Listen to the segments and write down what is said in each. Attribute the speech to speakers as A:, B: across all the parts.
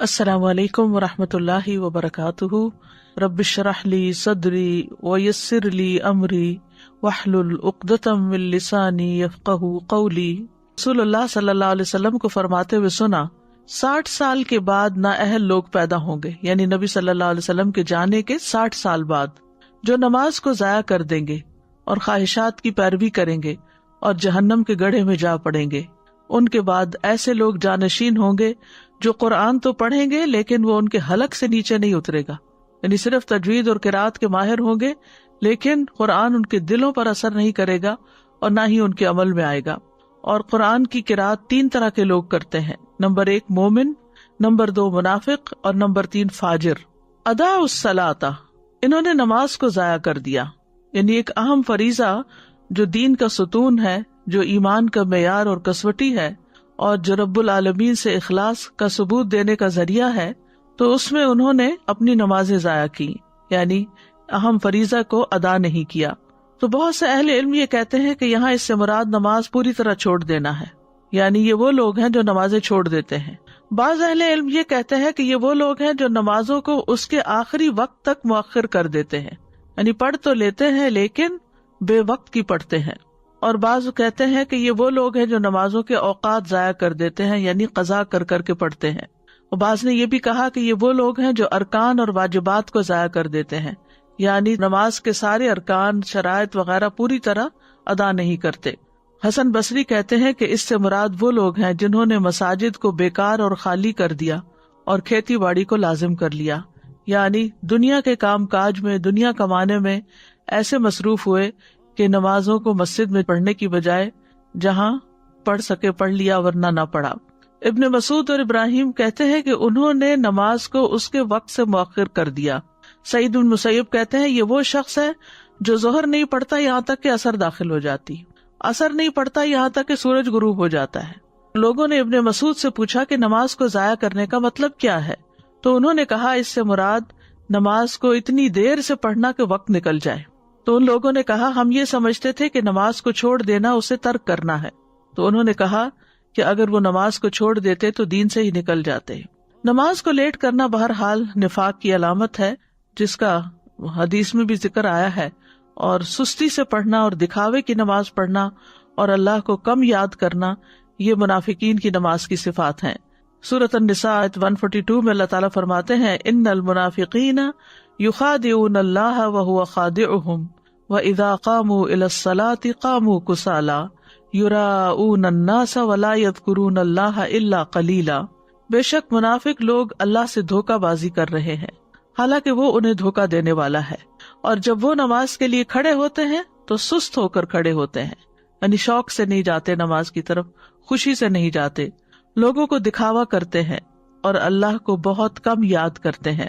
A: السلام علیکم ورحمۃ اللہ وبرکاتہ رب اشرح لی صدری ویسر لی امری واحلل عقدۃ من لسانی یفقہوا قولی۔ رسول اللہ صلی اللہ علیہ وسلم کو فرماتے ہوئے سنا 60 سال کے بعد نااہل لوگ پیدا ہوں گے، یعنی نبی صلی اللہ علیہ وسلم کے جانے کے 60 سال بعد، جو نماز کو ضائع کر دیں گے اور خواہشات کی پیروی کریں گے اور جہنم کے گڑھے میں جا پڑیں گے۔ ان کے بعد ایسے لوگ جانشین ہوں گے جو قرآن تو پڑھیں گے لیکن وہ ان کے حلق سے نیچے نہیں اترے گا، یعنی صرف تجوید اور قرات کے ماہر ہوں گے لیکن قرآن ان کے دلوں پر اثر نہیں کرے گا اور نہ ہی ان کے عمل میں آئے گا۔ اور قرآن کی قرات 3 طرح کے لوگ کرتے ہیں، نمبر 1 مومن، نمبر 2 منافق اور نمبر 3 فاجر۔ ادا الصلاۃ، انہوں نے نماز کو ضائع کر دیا، یعنی ایک اہم فریضہ جو دین کا ستون ہے، جو ایمان کا معیار اور کسوٹی ہے اور جو رب العالمین سے اخلاص کا ثبوت دینے کا ذریعہ ہے، تو اس میں انہوں نے اپنی نمازیں ضائع کی، یعنی اہم فریضہ کو ادا نہیں کیا۔ تو بہت سے اہل علم یہ کہتے ہیں کہ یہاں اس سے مراد نماز پوری طرح چھوڑ دینا ہے، یعنی یہ وہ لوگ ہیں جو نمازیں چھوڑ دیتے ہیں۔ بعض اہل علم یہ کہتے ہیں کہ یہ وہ لوگ ہیں جو نمازوں کو اس کے آخری وقت تک مؤخر کر دیتے ہیں، یعنی پڑھ تو لیتے ہیں لیکن بے وقت کی پڑھتے ہیں۔ اور بعض کہتے ہیں کہ یہ وہ لوگ ہیں جو نمازوں کے اوقات ضائع کر دیتے ہیں، یعنی قضا کر کر کے پڑھتے ہیں۔ اور بعض نے یہ بھی کہا کہ یہ وہ لوگ ہیں جو ارکان اور واجبات کو ضائع کر دیتے ہیں، یعنی نماز کے سارے ارکان، شرائط وغیرہ پوری طرح ادا نہیں کرتے۔ حسن بصری کہتے ہیں کہ اس سے مراد وہ لوگ ہیں جنہوں نے مساجد کو بیکار اور خالی کر دیا اور کھیتی باڑی کو لازم کر لیا، یعنی دنیا کے کام کاج میں، دنیا کمانے میں ایسے مصروف ہوئے کہ نمازوں کو مسجد میں پڑھنے کی بجائے جہاں پڑھ سکے پڑھ لیا ورنہ نہ پڑھا۔ ابن مسعود اور ابراہیم کہتے ہیں کہ انہوں نے نماز کو اس کے وقت سے مؤخر کر دیا۔ سعید بن مسیب کہتے ہیں یہ وہ شخص ہے جو ظہر نہیں پڑھتا یہاں تک کہ عصر داخل ہو جاتی، عصر نہیں پڑھتا یہاں تک کہ سورج غروب ہو جاتا ہے۔ لوگوں نے ابن مسعود سے پوچھا کہ نماز کو ضائع کرنے کا مطلب کیا ہے، تو انہوں نے کہا اس سے مراد نماز کو اتنی دیر سے پڑھنا کہ وقت نکل جائے۔ تو ان لوگوں نے کہا ہم یہ سمجھتے تھے کہ نماز کو چھوڑ دینا اسے ترک کرنا ہے۔ تو انہوں نے کہا کہ اگر وہ نماز کو چھوڑ دیتے تو دین سے ہی نکل جاتے۔ نماز کو لیٹ کرنا بہرحال نفاق کی علامت ہے، جس کا حدیث میں بھی ذکر آیا ہے، اور سستی سے پڑھنا اور دکھاوے کی نماز پڑھنا اور اللہ کو کم یاد کرنا، یہ منافقین کی نماز کی صفات ہیں۔ سورۃ النساء آیت 142 میں اللہ تعالیٰ فرماتے ہیں ان المنافقین یخادعون اللہ وہو خادعہم وَإِذَا قَامُوا إِلَى الصَّلَاةِ قَامُوا كُسَالَىٰ يُرَاءُونَ النَّاسَ وَلَا يَذْكُرُونَ اللَّهَ إِلَّا قَلِيلًا۔ بے شک منافق لوگ اللہ سے دھوکہ بازی کر رہے ہیں حالانکہ وہ انہیں دھوکہ دینے والا ہے، اور جب وہ نماز کے لیے کھڑے ہوتے ہیں تو سست ہو کر کھڑے ہوتے ہیں، یعنی شوق سے نہیں جاتے نماز کی طرف، خوشی سے نہیں جاتے، لوگوں کو دکھاوا کرتے ہیں اور اللہ کو بہت کم یاد کرتے ہیں۔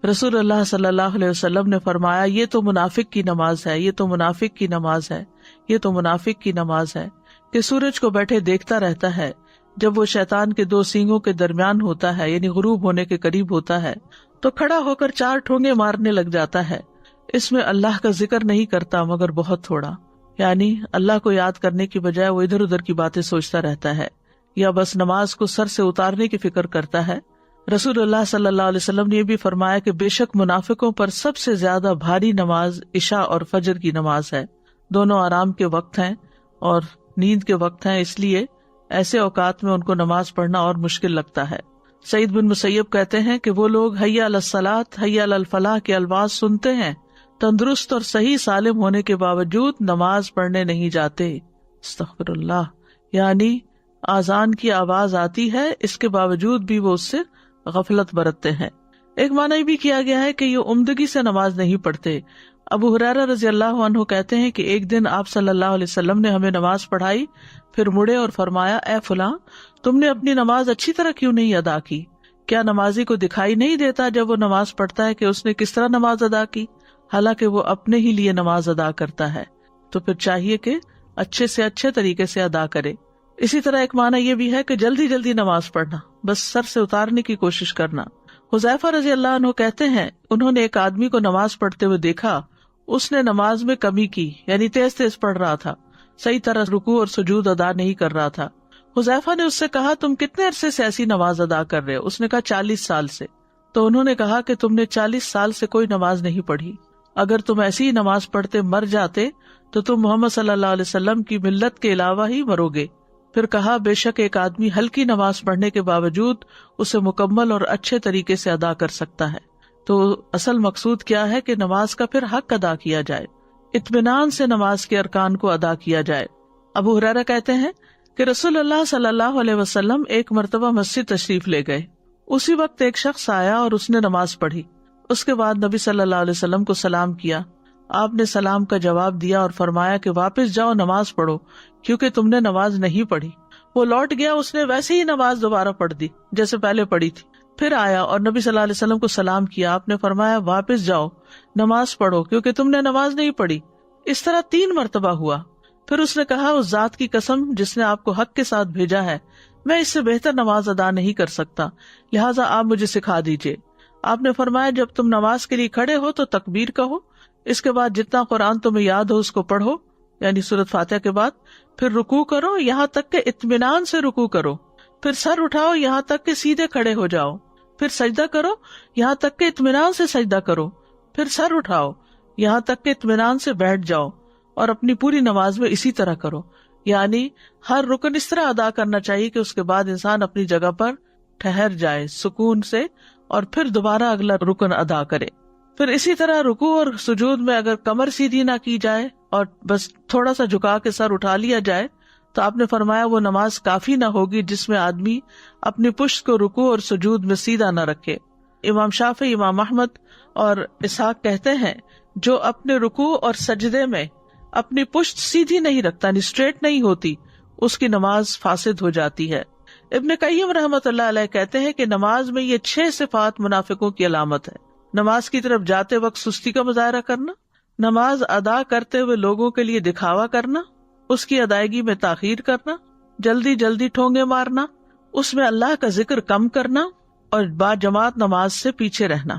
A: رسول اللہ صلی اللہ علیہ وسلم نے فرمایا یہ تو منافق کی نماز ہے، یہ تو منافق کی نماز ہے، یہ تو منافق کی نماز ہے، کہ سورج کو بیٹھے دیکھتا رہتا ہے، جب وہ شیطان کے 2 سینگوں کے درمیان ہوتا ہے، یعنی غروب ہونے کے قریب ہوتا ہے، تو کھڑا ہو کر 4 ٹھونگے مارنے لگ جاتا ہے، اس میں اللہ کا ذکر نہیں کرتا مگر بہت تھوڑا، یعنی اللہ کو یاد کرنے کی بجائے وہ ادھر ادھر کی باتیں سوچتا رہتا ہے، یا بس نماز کو سر سے اتارنے کی فکر کرتا ہے۔ رسول اللہ صلی اللہ علیہ وسلم نے یہ بھی فرمایا کہ بے شک منافقوں پر سب سے زیادہ بھاری نماز عشاء اور فجر کی نماز ہے، دونوں آرام کے وقت ہیں اور نیند کے وقت ہیں، اس لیے ایسے اوقات میں ان کو نماز پڑھنا اور مشکل لگتا ہے۔ سعید بن مسیب کہتے ہیں کہ وہ لوگ حی علی الصلاۃ، حی علی الفلاح کے الفاظ سنتے ہیں، تندرست اور صحیح سالم ہونے کے باوجود نماز پڑھنے نہیں جاتے۔ استغفر اللہ، یعنی آذان کی آواز آتی ہے اس کے باوجود بھی وہ اس سے غفلت برتتے ہیں۔ ایک معنی بھی کیا گیا ہے کہ یہ عمدگی سے نماز نہیں پڑھتے۔ ابو ہریرہ رضی اللہ عنہ کہتے ہیں کہ ایک دن آپ صلی اللہ علیہ وسلم نے ہمیں نماز پڑھائی، پھر مڑے اور فرمایا اے فلاں، تم نے اپنی نماز اچھی طرح کیوں نہیں ادا کی؟ کیا نمازی کو دکھائی نہیں دیتا جب وہ نماز پڑھتا ہے کہ اس نے کس طرح نماز ادا کی، حالانکہ وہ اپنے ہی لیے نماز ادا کرتا ہے؟ تو پھر چاہیے کہ اچھے سے اچھے طریقے سے ادا کرے۔ اسی طرح ایک معنی یہ بھی ہے کہ جلدی جلدی نماز پڑھنا، بس سر سے اتارنے کی کوشش کرنا۔ حذیفہ رضی اللہ عنہ کہتے ہیں انہوں نے ایک آدمی کو نماز پڑھتے ہوئے دیکھا، اس نے نماز میں کمی کی، یعنی تیز تیز پڑھ رہا تھا، صحیح طرح رکوع اور سجود ادا نہیں کر رہا تھا۔ حذیفہ نے اس سے کہا تم کتنے عرصے سے ایسی نماز ادا کر رہے ہو؟ اس نے کہا 40 سال سے۔ تو انہوں نے کہا کہ تم نے 40 سال سے کوئی نماز نہیں پڑھی، اگر تم ایسی ہی نماز پڑھتے مر جاتے تو تم محمد صلی اللہ علیہ وسلم کی ملت کے علاوہ ہی مرو گے۔ پھر کہا بے شک ایک آدمی ہلکی نماز پڑھنے کے باوجود اسے مکمل اور اچھے طریقے سے ادا کر سکتا ہے۔ تو اصل مقصود کیا ہے کہ نماز کا پھر حق ادا کیا جائے، اطمینان سے نماز کے ارکان کو ادا کیا جائے۔ ابو ہریرہ کہتے ہیں کہ رسول اللہ صلی اللہ علیہ وسلم ایک مرتبہ مسجد تشریف لے گئے، اسی وقت ایک شخص آیا اور اس نے نماز پڑھی۔ اس کے بعد نبی صلی اللہ علیہ وسلم کو سلام کیا، آپ نے سلام کا جواب دیا اور فرمایا کہ واپس جاؤ نماز پڑھو کیونکہ تم نے نماز نہیں پڑھی۔ وہ لوٹ گیا، اس نے ویسے ہی نماز دوبارہ پڑھ دی جیسے پہلے پڑھی تھی۔ پھر آیا اور نبی صلی اللہ علیہ وسلم کو سلام کیا، آپ نے فرمایا واپس جاؤ نماز پڑھو کیونکہ تم نے نماز نہیں پڑھی۔ اس طرح 3 مرتبہ ہوا۔ پھر اس نے کہا اس ذات کی قسم جس نے آپ کو حق کے ساتھ بھیجا ہے، میں اس سے بہتر نماز ادا نہیں کر سکتا، لہٰذا آپ مجھے سکھا دیجیے۔ آپ نے فرمایا جب تم نماز کے لیے کھڑے ہو تو تکبیر کہو، اس کے بعد جتنا قرآن تمہیں یاد ہو اس کو پڑھو، یعنی سورۃ فاتحہ کے بعد، پھر رکوع کرو یہاں تک کہ اطمینان سے رکوع کرو، پھر سر اٹھاؤ یہاں تک کہ سیدھے کھڑے ہو جاؤ، پھر سجدہ کرو یہاں تک کہ اطمینان سے سجدہ کرو، پھر سر اٹھاؤ یہاں تک کہ اطمینان سے بیٹھ جاؤ، اور اپنی پوری نماز میں اسی طرح کرو۔ یعنی ہر رکن اس طرح ادا کرنا چاہیے کہ اس کے بعد انسان اپنی جگہ پر ٹھہر جائے سکون سے، اور پھر دوبارہ اگلا رکن ادا کرے۔ پھر اسی طرح رکوع اور سجود میں اگر کمر سیدھی نہ کی جائے اور بس تھوڑا سا جھکا کے سر اٹھا لیا جائے تو آپ نے فرمایا وہ نماز کافی نہ ہوگی جس میں آدمی اپنی پشت کو رکوع اور سجود میں سیدھا نہ رکھے۔ امام شافعی، امام احمد اور اسحاق کہتے ہیں جو اپنے رکوع اور سجدے میں اپنی پشت سیدھی نہیں رکھتا، یعنی اسٹریٹ نہیں ہوتی، اس کی نماز فاسد ہو جاتی ہے۔ ابن قیم رحمۃ اللہ علیہ کہتے ہیں کہ نماز میں یہ 6 صفات منافقوں کی علامت ہے: نماز کی طرف جاتے وقت سستی کا مظاہرہ کرنا، نماز ادا کرتے ہوئے لوگوں کے لیے دکھاوا کرنا، اس کی ادائیگی میں تاخیر کرنا، جلدی جلدی ٹھونگے مارنا، اس میں اللہ کا ذکر کم کرنا، اور با جماعت نماز سے پیچھے رہنا۔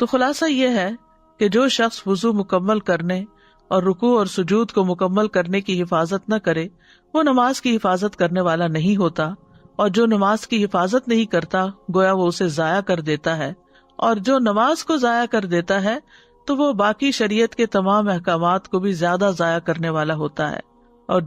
A: تو خلاصہ یہ ہے کہ جو شخص وضو مکمل کرنے اور رکوع اور سجود کو مکمل کرنے کی حفاظت نہ کرے وہ نماز کی حفاظت کرنے والا نہیں ہوتا، اور جو نماز کی حفاظت نہیں کرتا گویا وہ اسے ضائع کر دیتا ہے، اور جو نماز کو ضائع کر دیتا ہے تو وہ باقی شریعت کے تمام احکامات کو بھی زیادہ ضائع کرنے والا ہوتا ہے۔ اور